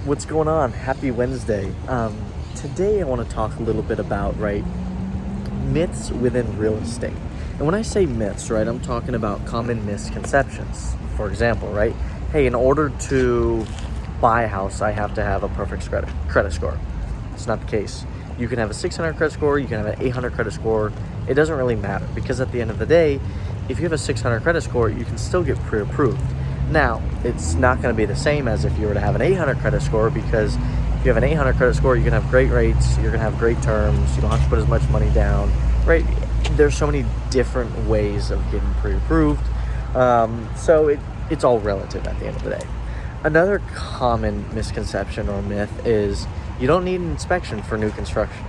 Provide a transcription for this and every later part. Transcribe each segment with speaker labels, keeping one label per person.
Speaker 1: What's going on? Happy Wednesday. Today I want to talk a little bit about, myths within real estate. And when I say myths, I'm talking about common misconceptions. For example, hey, in order to buy a house, I have to have a perfect credit score. It's not the case. You can have a 600 credit score, you can have an 800 credit score. It doesn't really matter, because at the end of the day, if you have a 600 credit score, you can still get pre-approved. Now, it's not going to be the same as if you were to have an 800 credit score, because if you have an 800 credit score, you can have great rates, you're going to have great terms, you don't have to put as much money down, right? There's so many different ways of getting pre-approved. So it's all relative at the end of the day. Another common misconception or myth is you don't need an inspection for new construction.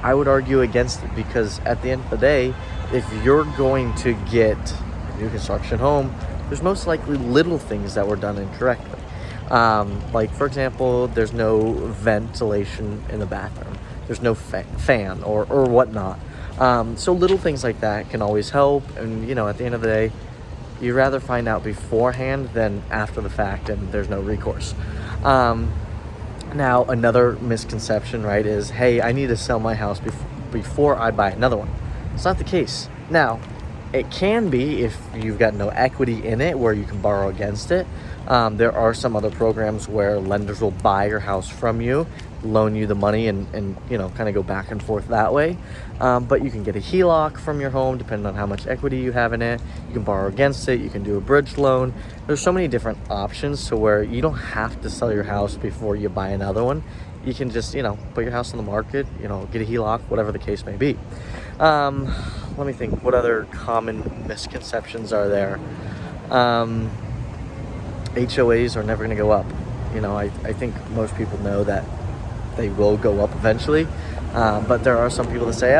Speaker 1: I would argue against it, because at the end of the day, if you're going to get a new construction home, there's most likely little things that were done incorrectly. For example, there's no ventilation in the bathroom. There's no fan or whatnot. So little things like that can always help. And, at the end of the day, you'd rather find out beforehand than after the fact, and there's no recourse. Now, another misconception, is, hey, I need to sell my house before I buy another one. It's not the case. Now, it can be if you've got no equity in it where you can borrow against it. There are some other programs where lenders will buy your house from you, loan you the money, and kind of go back and forth that way. But you can get a HELOC from your home depending on how much equity you have in it. You can borrow against it. You can do a bridge loan. There's so many different options to where you don't have to sell your house before you buy another one. You can just, put your house on the market, get a HELOC, whatever the case may be. Let me think. What other common misconceptions are there? HOAs are never going to go up. I think most people know that they will go up eventually. But there are some people that say,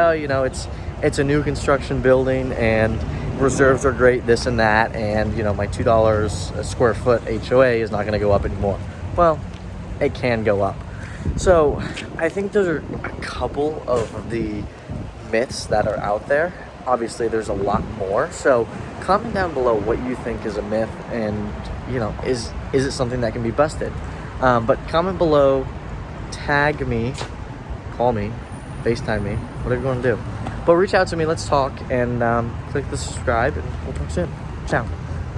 Speaker 1: it's a new construction building and reserves are great, this and that. And, my $2 a square foot HOA is not going to go up anymore. Well, it can go up. So I think those are a couple of the myths that are out there. Obviously, there's a lot more. So comment down below what you think is a myth, and is it something that can be busted? But comment below, tag me, call me, FaceTime me, whatever you want to do. But reach out to me, let's talk, and click the subscribe, and we'll talk soon. Ciao.